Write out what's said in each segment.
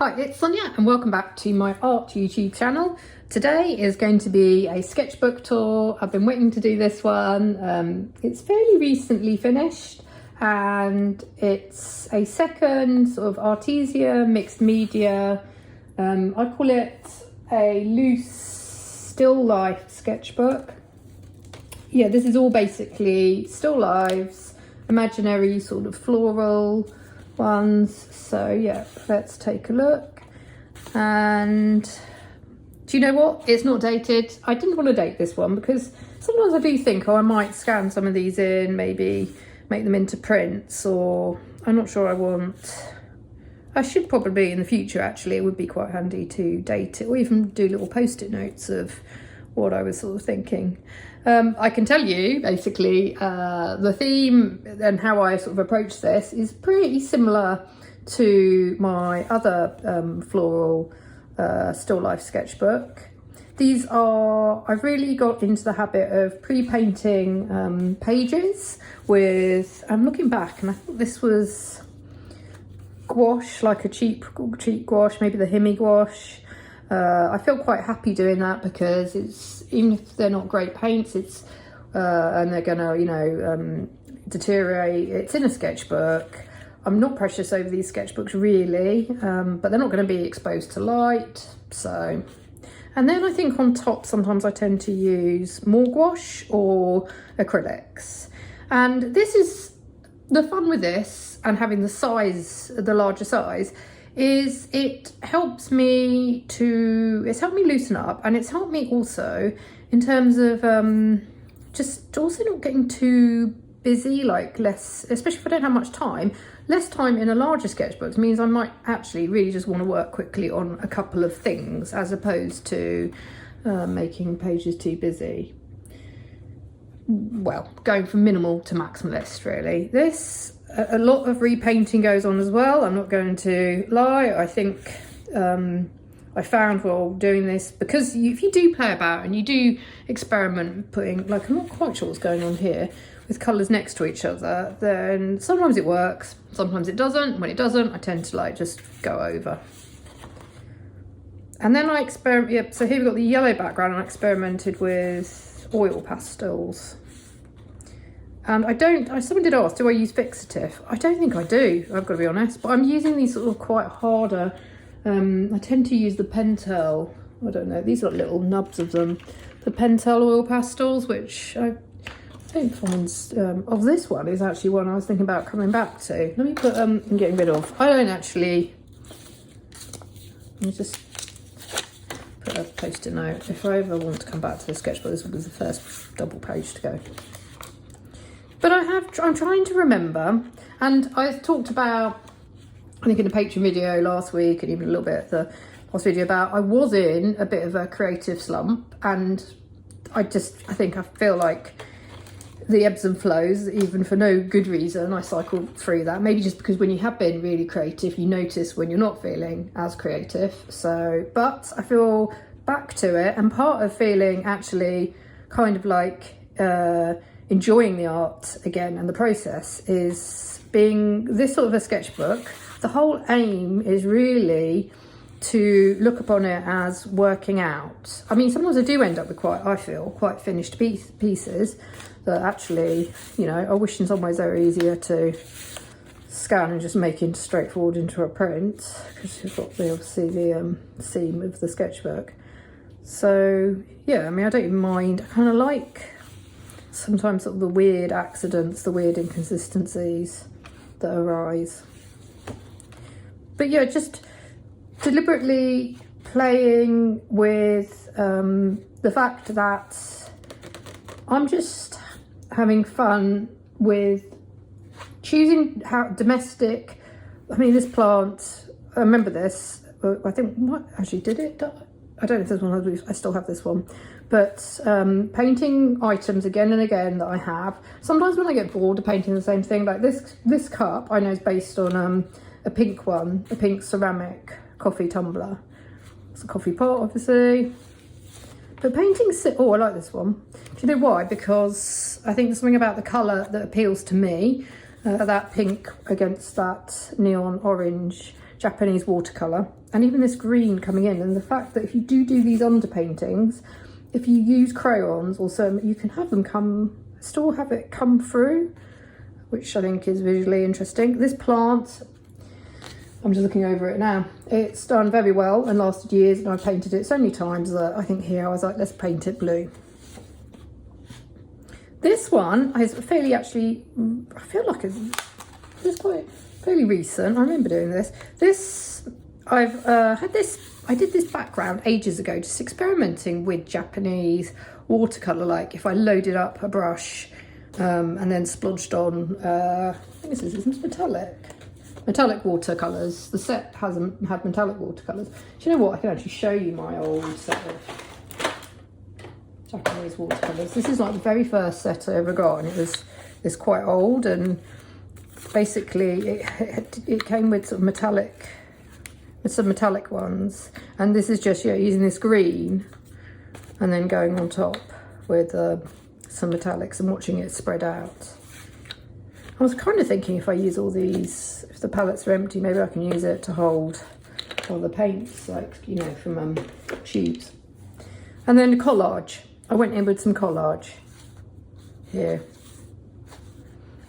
Hi, it's Sonia and welcome back to my art YouTube channel. Today is going to be a sketchbook tour. I've been waiting to do this one. It's fairly recently finished and it's a second sort of artesia mixed media. I call it a loose still life sketchbook. Yeah, this is all basically still lifes, imaginary sort of floral ones. So yeah, let's take a look. And do you know what, it's not dated. I didn't want to date this one because sometimes I do think, oh, I might scan some of these in, maybe make them into prints, or I'm not sure I should probably in the future. Actually, it would be quite handy to date it, or even do little post-it notes of what I was sort of thinking. I can tell you basically the theme and how I sort of approach this is pretty similar to my other floral still life sketchbook. These are, I've really got into the habit of pre-painting pages with, I'm looking back and I thought this was gouache, like a cheap gouache, maybe the Himi gouache. I feel quite happy doing that because it's, even if they're not great paints, it's and they're gonna deteriorate, it's in a sketchbook. I'm not precious over these sketchbooks really, but they're not going to be exposed to light. So, and then I think on top sometimes I tend to use more gouache or acrylics, and this is the fun with this and having the larger size is it helps me to, it's helped me loosen up, and it's helped me also in terms of just also not getting too busy, like less, especially if I don't have much time. Less time in a larger sketchbook means I might actually really just want to work quickly on a couple of things as opposed to making pages too busy. Well, going from minimal to maximalist really. This, a lot of repainting goes on as well, I'm not going to lie. I think I found while doing this, because if you do play about and you do experiment putting, like, I'm not quite sure what's going on here, with colours next to each other, then sometimes it works, sometimes it doesn't. When it doesn't, I tend to like just go over. And then I experiment, yeah, so here we've got the yellow background, and I experimented with oil pastels. And someone did ask, do I use fixative? I don't think I do, I've got to be honest, but I'm using these sort of quite harder, I tend to use the Pentel, I don't know, these are little nubs of them, the Pentel oil pastels, which I don't find, this one is actually one I was thinking about coming back to. Let me put, and getting rid of, I don't actually, let me just put a post-it note, if I ever want to come back to the sketchbook, this was the first double page to go. But I'm trying to remember, and I talked about, I think in a Patreon video last week, and even a little bit at the last video, about I was in a bit of a creative slump, and I feel like the ebbs and flows, even for no good reason, I cycled through that. Maybe just because when you have been really creative, you notice when you're not feeling as creative. So, but I feel back to it, and part of feeling actually kind of like enjoying the art again and the process is being this sort of a sketchbook. The whole aim is really to look upon it as working out. I mean, sometimes I do end up with quite finished pieces that actually, you know, I wish in some ways they were easier to scan and just make it straightforward into a print, because you've got obviously the seam of the sketchbook. So yeah, I mean, I don't even mind. I kind of like sometimes sort of the weird accidents, the weird inconsistencies that arise. But yeah, just deliberately playing with the fact that I'm just having fun with choosing how domestic. I mean, this plant, I remember this, I think, what actually did it? I don't know if there's one, I still have this one. But painting items again and again that I have. Sometimes when I get bored of painting the same thing, like this cup, I know is based on a pink one, a pink ceramic coffee tumbler. It's a coffee pot, obviously. But painting, oh, I like this one. Do you know why? Because I think there's something about the colour that appeals to me. That pink against that neon orange Japanese watercolour, and even this green coming in, and the fact that if you do these underpaintings, if you use crayons or so, you can have them still have it come through, which I think is visually interesting. This plant, I'm just looking over it now. It's done very well and lasted years, and I've painted it so many times that I think here I was like, let's paint it blue. This one is fairly, actually, I feel like it's quite fairly recent. I remember doing this. I did this background ages ago, just experimenting with Japanese watercolour. Like if I loaded up a brush and then splodged on, I think this is metallic watercolours. The set hasn't had metallic watercolours. Do you know what? I can actually show you my old set of Japanese watercolours. This is like the very first set I ever got, and it's quite old, and basically it came with sort of some metallic ones, and this is just using this green and then going on top with some metallics and watching it spread out. I was kind of thinking if I use all these, if the palettes are empty, maybe I can use it to hold all the paints, like, you know, from tubes. And then collage. I went in with some collage here.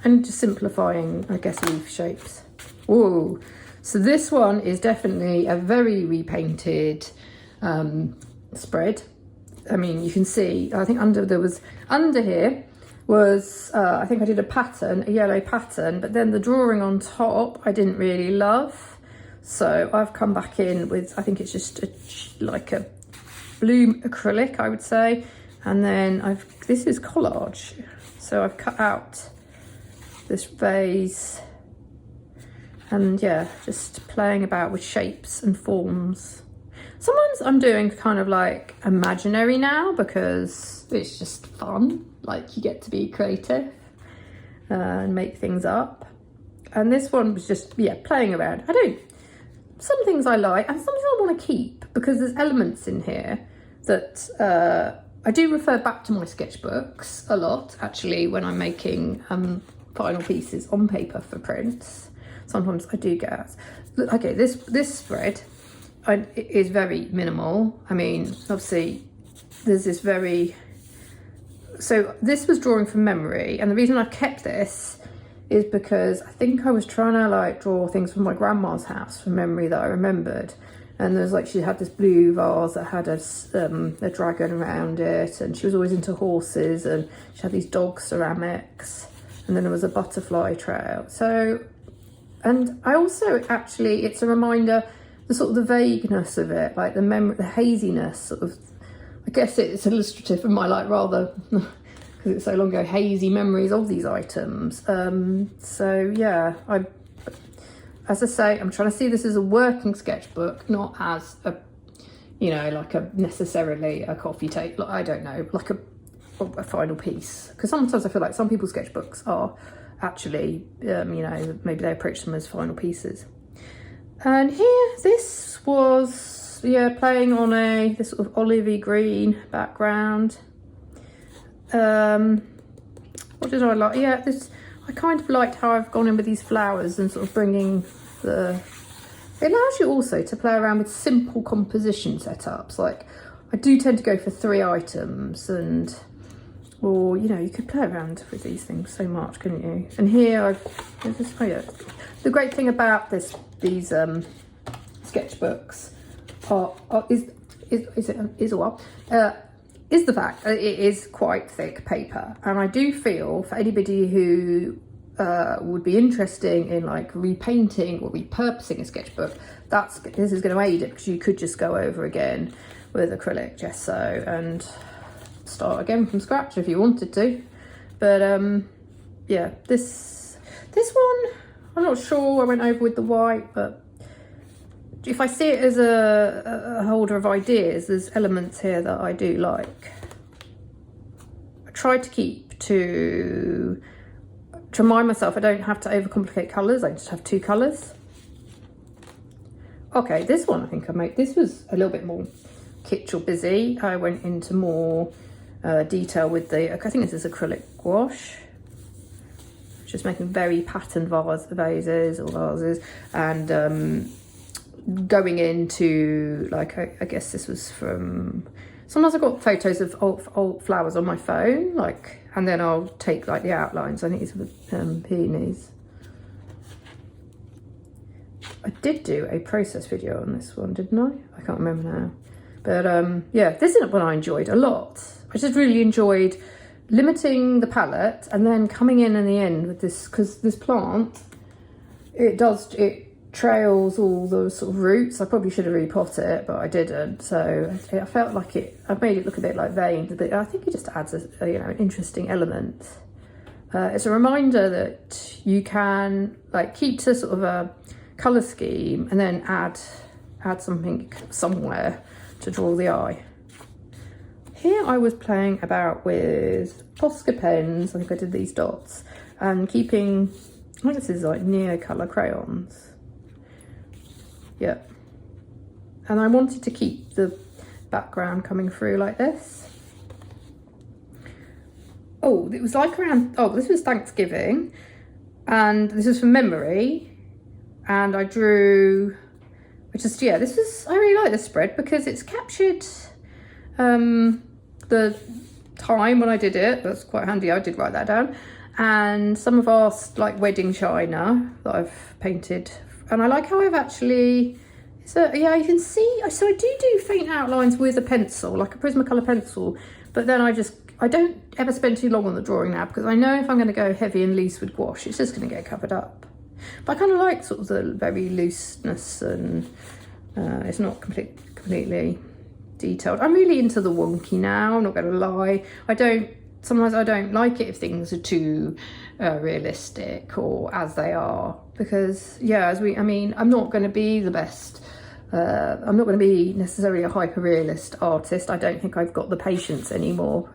And just simplifying, I guess, leaf shapes. Whoa. So this one is definitely a very repainted spread. I mean, you can see, I think under here was, I think I did a yellow pattern, but then the drawing on top I didn't really love. So I've come back in with, I think it's just like a blue acrylic, I would say. And then this is collage. So I've cut out this vase, and yeah, just playing about with shapes and forms. Sometimes I'm doing kind of like imaginary now because it's just fun. Like you get to be creative and make things up. And this one was just, yeah, playing around. Some things I like and some things I want to keep because there's elements in here that I do refer back to my sketchbooks a lot, actually, when I'm making final pieces on paper for prints. Sometimes I do get, okay, this spread is very minimal. I mean, obviously there's this so this was drawing from memory, and the reason I kept this is because I think I was trying to like draw things from my grandma's house from memory that I remembered. And there's like, she had this blue vase that had a dragon around it, and she was always into horses, and she had these dog ceramics, and then there was a butterfly trail. So, and I also actually, it's a reminder, the sort of the vagueness of it, like the memory, the haziness sort of, I guess it's illustrative of my like rather, because it's so long ago, hazy memories of these items. So yeah, as I say, I'm trying to see this as a working sketchbook, not as a, you know, like necessarily a coffee table, like, I don't know, like a final piece. Because sometimes I feel like some people's sketchbooks are actually, you know, maybe they approach them as final pieces. And here, this was, yeah, playing on this sort of olivey green background. What did I like? Yeah, I kind of liked how I've gone in with these flowers and sort of bringing it allows you also to play around with simple composition setups. Like I do tend to go for 3 items, or you know, you could play around with these things so much, couldn't you? And here the great thing about these sketchbooks is the fact that it is quite thick paper, and I do feel for anybody who would be interested in like repainting or repurposing a sketchbook, this is going to aid it, because you could just go over again with acrylic gesso and start again from scratch if you wanted to. But yeah, this one I'm not sure. I went over with the white, but if I see it as a holder of ideas, there's elements here that I do like. I try to keep to remind myself I don't have to overcomplicate colours, I just have 2 colours. Okay, this one I think I made, this was a little bit more kitsch or busy. I went into more detail with I think this is acrylic gouache. Just making very patterned vases, and going into, like, I guess this was from, sometimes I've got photos of old flowers on my phone, like, and then I'll take like the outlines. I think it's with peonies. I did do a process video on this one, didn't I? I can't remember now. But yeah, this is one I enjoyed a lot. I just really enjoyed limiting the palette and then coming in the end with this, because this plant, it trails all those sort of roots. I probably should have repotted it, but I didn't. So I felt like I made it look a bit like veins, but I think it just adds a you know, an interesting element. It's a reminder that you can like keep to sort of a colour scheme and then add something somewhere to draw the eye. Here I was playing about with Posca pens. I think I did these dots and keeping, I think this is like near colour crayons. Yeah, and I wanted to keep the background coming through like this. Oh, it was like around, oh, this was Thanksgiving, and this was from memory, and I drew, which is, yeah, this was, I really like this spread because it's captured the time when I did it. That's quite handy, I did write that down, and some of our like wedding china that I've painted. And I like how I've actually, so yeah, you can see, so I do faint outlines with a pencil, like a Prismacolor pencil, but then I don't ever spend too long on the drawing now, because I know if I'm going to go heavy and loose with gouache, it's just going to get covered up. But I kind of like sort of the very looseness, and it's not completely detailed. I'm really into the wonky now, I'm not going to lie. Sometimes I don't like it if things are too realistic or as they are, because yeah, I mean, I'm not going to be the best. I'm not going to be necessarily a hyper-realist artist. I don't think I've got the patience anymore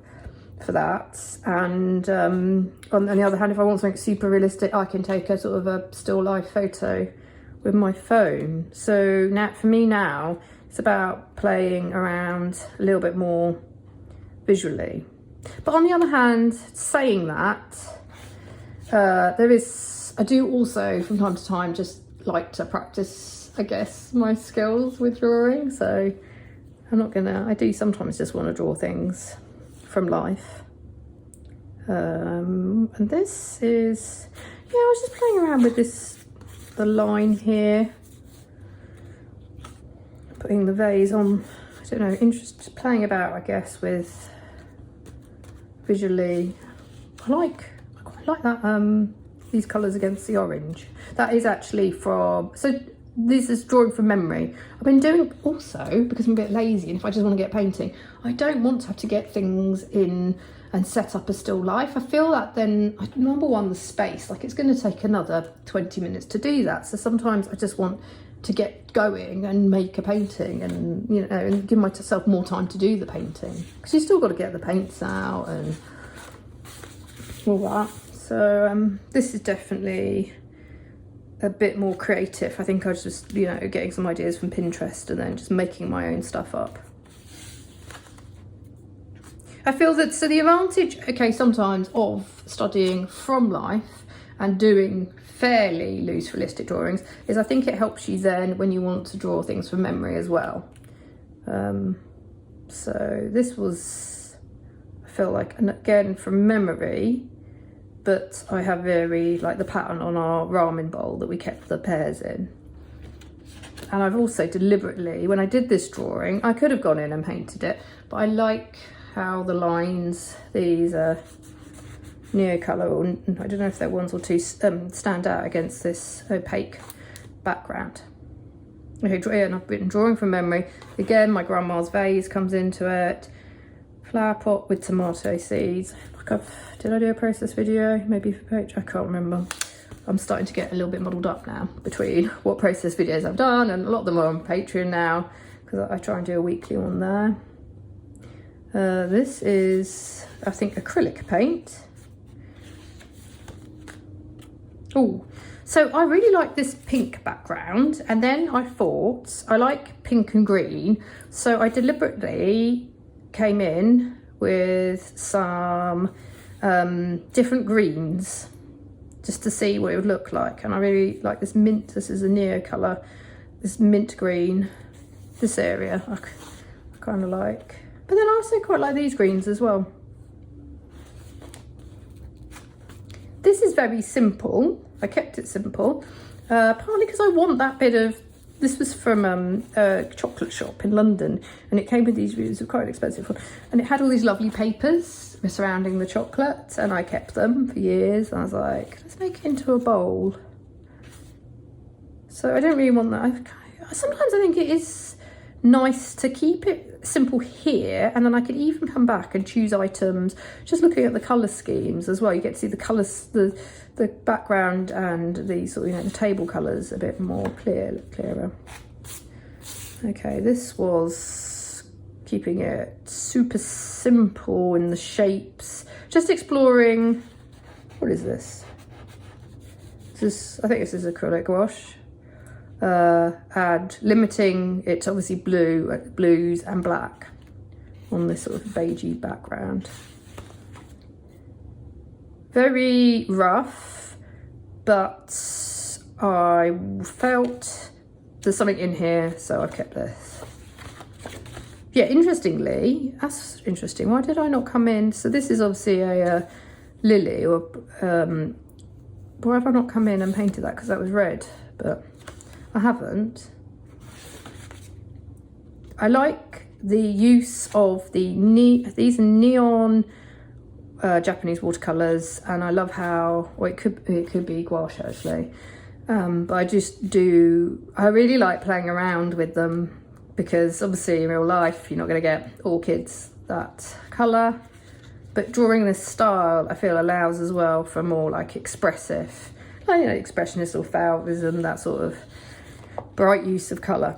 for that. And on the other hand, if I want something super realistic, I can take a sort of a still life photo with my phone. So now, for me now, it's about playing around a little bit more visually. But on the other hand, saying that, I do also from time to time just like to practice, I guess, my skills with drawing. So I do sometimes just want to draw things from life. And this is, yeah, I was just playing around with the line here, putting the vase on, I don't know, playing about, I guess, with visually. I quite like that, these colours against the orange. That is actually from, so this is drawing from memory. I've been doing also, because I'm a bit lazy and if I just want to get painting, I don't want to have to get things in and set up a still life. I feel that then, number one, the space, like it's going to take another 20 minutes to do that. So sometimes I just want to get going and make a painting, and you know, and give myself more time to do the painting, because you still got to get the paints out and all that. So this is definitely a bit more creative. I think I was just, you know, getting some ideas from Pinterest and then just making my own stuff up. I feel that, so the advantage, okay, sometimes of studying from life and doing fairly loose realistic drawings is I think it helps you then when you want to draw things from memory as well. So this was, I feel like, and again from memory, but I have very, like the pattern on our ramen bowl that we kept the pears in. And I've also deliberately, when I did this drawing, I could have gone in and painted it, but I like how the lines, these are near colour, or I don't know if they're ones or two, stand out against this opaque background. Okay, and I've been drawing from memory. Again, my grandma's vase comes into it. Flower pot with tomato seeds. Did I do a process video? Maybe for page, I can't remember. I'm starting to get a little bit muddled up now between what process videos I've done, and a lot of them are on Patreon now because I try and do a weekly one there. This is, I think, acrylic paint. Oh, so I really like this pink background, and then I thought I like pink and green, so I deliberately came in with some different greens just to see what it would look like. And I really like this mint. This is a neo colour this mint green, this area I kind of like. But then I also quite like these greens as well. This is very simple. I kept it simple, partly because I want that bit of, this was from a chocolate shop in London, and it came with these, it was quite an expensive one, and it had all these lovely papers surrounding the chocolate, and I kept them for years, and I was like, let's make it into a bowl. So I don't really want that. Sometimes I think it is nice to keep it simple here, and then I could even come back and choose items, just looking at the colour schemes as well. You get to see the colours, the background and the sort of, you know, the table colours a bit more clearer. Okay, this was keeping it super simple in the shapes, just exploring, what is this? I think this is acrylic gouache. And limiting it to obviously blues and black on this sort of beigey background. Very rough, but I felt there's something in here, so I've kept this. Yeah, interestingly, that's interesting. Why did I not come in? So this is obviously a lily, or why have I not come in and painted that? Because that was red, but I haven't. I like the use of these neon Japanese watercolors, and I love how, well, it could be gouache actually, but I really like playing around with them, because obviously in real life you're not going to get orchids that colour, but drawing this style I feel allows as well for more like expressive, like, you know, expressionist or Fauvism, that sort of bright use of colour.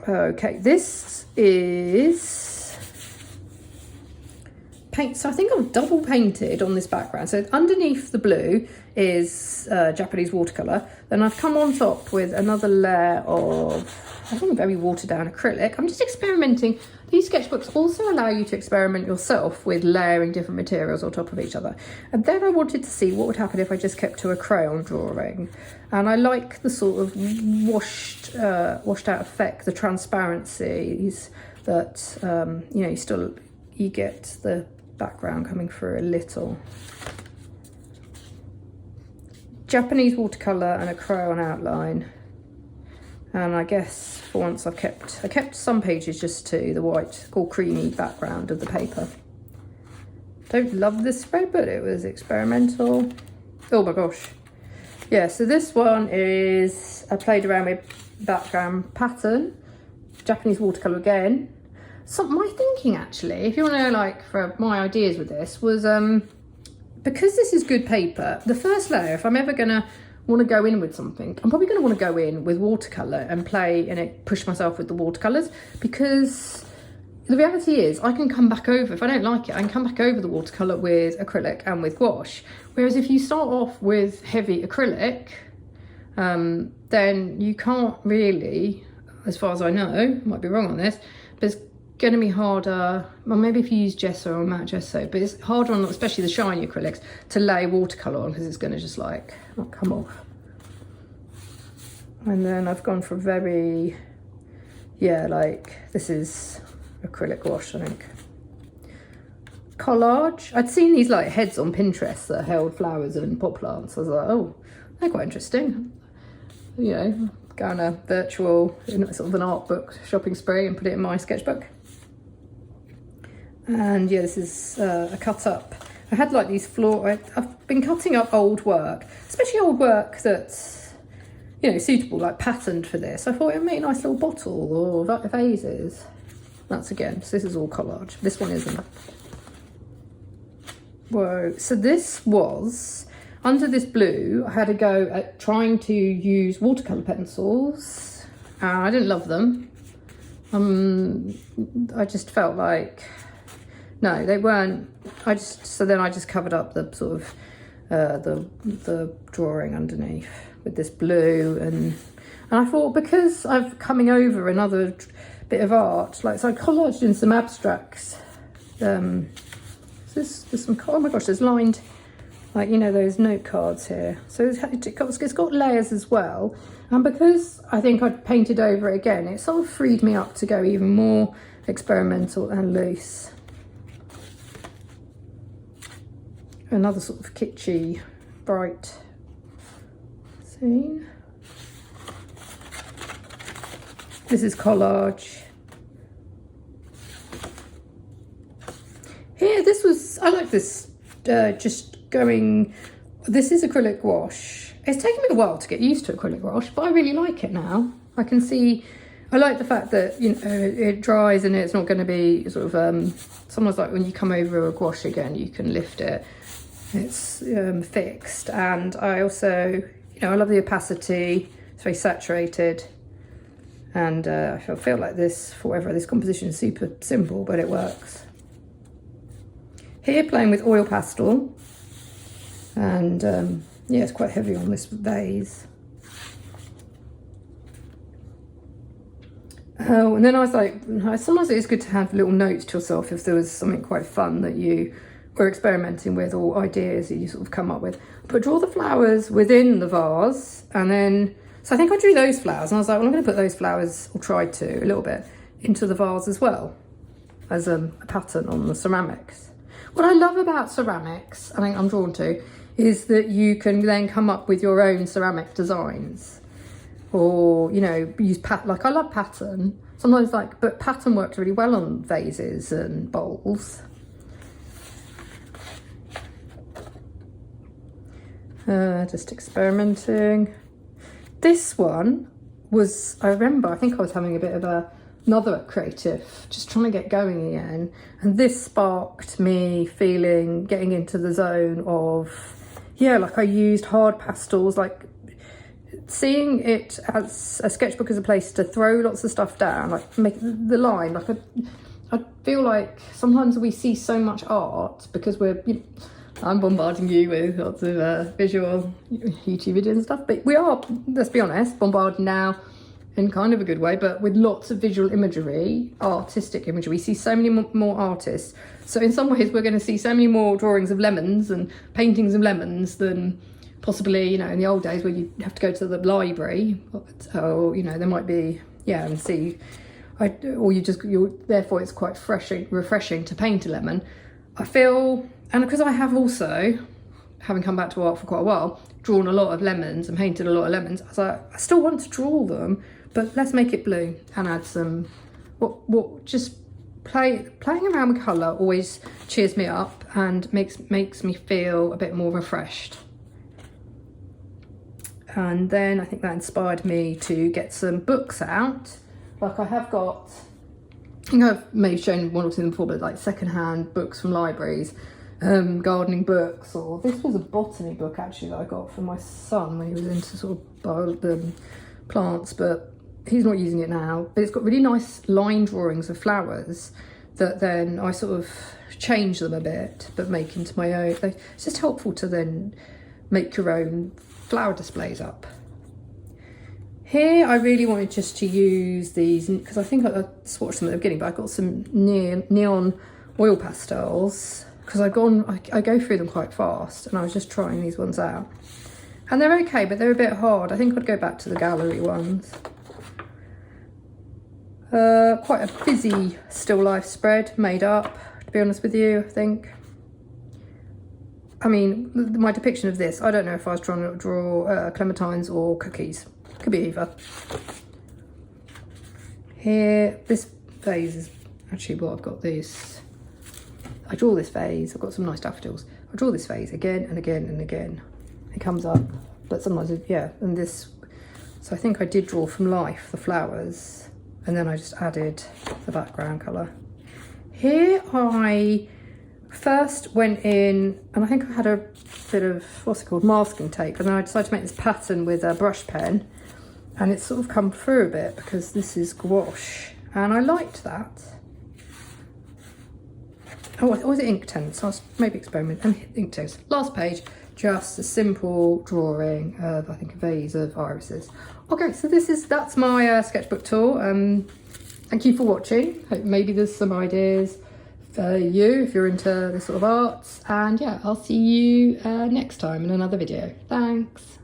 Okay, this is paint. So I think I've double painted on this background. So underneath the blue is Japanese watercolour. Then I've come on top with another layer of, I think, very watered down acrylic. I'm just experimenting. These sketchbooks also allow you to experiment yourself with layering different materials on top of each other. And then I wanted to see what would happen if I just kept to a crayon drawing. And I like the sort of washed out effect, the transparencies that, you know, you get the background coming through a little. Japanese watercolour and a crayon outline. And I guess for once I kept some pages just to the white or creamy background of the paper. Don't love this spread, but it was experimental. Oh my gosh. Yeah, so this one is, I played around with background pattern, Japanese watercolour again. So my thinking actually, if you want to know, like, for my ideas with this was, because this is good paper, the first layer, if I'm ever gonna want to go in with something, I'm probably going to want to go in with watercolour and play and push myself with the watercolours, because the reality is I can come back over, if I don't like it, I can come back over the watercolour with acrylic and with gouache. Whereas if you start off with heavy acrylic, then you can't really, as far as I know, I might be wrong on this, but it's going to be harder, well, maybe if you use gesso or matte gesso, but it's harder on, especially the shiny acrylics, to lay watercolour on, because it's going to just like not come off. And then I've gone for very, yeah, like this is acrylic gouache, I think. Collage. I'd seen these like heads on Pinterest that held flowers and pot plants. I was like, oh, they're quite interesting. You know, go on a virtual, sort of an art book shopping spree and put it in my sketchbook. And yeah, this is a cut up. I had like these I've been cutting up old work, especially old work that's, you know, suitable, like patterned for this. I thought it would make a nice little bottle or vases. That's again, so this is all collage. This one isn't. Whoa, so this was, under this blue, I had a go at trying to use watercolour pencils. I didn't love them. I just felt like, no, they weren't. So then I just covered up the sort of the drawing underneath with this blue, and I thought, because I've coming over another bit of art, like, so I collaged in some abstracts. There's some, oh my gosh, there's lined, like, you know, those note cards here. So it's got layers as well. And because I think I'd painted over it again, it sort of freed me up to go even more experimental and loose. Another sort of kitschy, bright scene. This is Collage. Here, this was, I like this, just going, this is acrylic gouache. It's taken me a while to get used to acrylic gouache, but I really like it now. I can see, I like the fact that, you know, it dries and it's not going to be sort of, sometimes like when you come over a gouache again, you can lift it. It's fixed, and I also, you know, I love the opacity. It's very saturated, and I feel like this, for whatever, this composition is super simple, but it works. Here, playing with oil pastel, and yeah, it's quite heavy on this vase. Oh, and then I was like, sometimes it is good to have little notes to yourself if there was something quite fun that you were experimenting with, or ideas that you sort of come up with. But draw the flowers within the vase, and then, so I think I drew those flowers, and I was like, well, I'm going to put those flowers, or try to, a little bit, into the vase as well, as a pattern on the ceramics. What I love about ceramics, I think I'm drawn to, is that you can then come up with your own ceramic designs, or, you know, use like I love pattern. Sometimes but pattern works really well on vases and bowls. Just experimenting. This one was, I remember, I think I was having a bit of another creative, just trying to get going again. And this sparked me getting into the zone of, yeah, like I used hard pastels, like seeing it as a sketchbook as a place to throw lots of stuff down, like make the line, like I feel like sometimes we see so much art because I'm bombarding you with lots of visual YouTube videos and stuff, but we are, let's be honest, bombarded now in kind of a good way, but with lots of visual imagery, artistic imagery. We see so many more artists. So in some ways, we're going to see so many more drawings of lemons and paintings of lemons than possibly, you know, in the old days where you have to go to the library, or, you know, there might be, yeah, and see, therefore it's quite refreshing to paint a lemon. I feel, and because I have also, having come back to art for quite a while, drawn a lot of lemons and painted a lot of lemons, I was like, I still want to draw them, but let's make it blue and add some, just playing around with colour always cheers me up and makes me feel a bit more refreshed. And then I think that inspired me to get some books out. Like I have got, I think I've maybe shown one or two of them before, but like secondhand books from libraries, gardening books, or this was a botany book actually that I got for my son when he was into sort of plants, but he's not using it now. But it's got really nice line drawings of flowers that then I sort of change them a bit, but make into my own. It's just helpful to then make your own flower displays up. Here I really wanted just to use these, because I think I swatched them at the beginning, but I got some neon oil pastels, because I go through them quite fast, and I was just trying these ones out. And they're okay, but they're a bit hard. I think I'd go back to the gallery ones. Quite a busy still life spread made up, to be honest with you, I think. I mean, my depiction of this, I don't know if I was trying to draw clementines or cookies. Could be either. Here, this vase is actually what I've got this. I draw this vase, I've got some nice daffodils. I draw this vase again and again and again. It comes up, but sometimes, yeah, and this, so I think I did draw from life, the flowers, and then I just added the background colour. Here I first went in, and I think I had a bit of, what's it called, masking tape, and then I decided to make this pattern with a brush pen, and it's sort of come through a bit because this is gouache, and I liked that. Oh, was it Inktense? So I was maybe experimenting. Inktense. Last page, just a simple drawing of, I think, a vase of irises. Okay, so that's my sketchbook tour. Thank you for watching. Hope maybe there's some ideas for you if you're into this sort of arts. And yeah, I'll see you next time in another video. Thanks.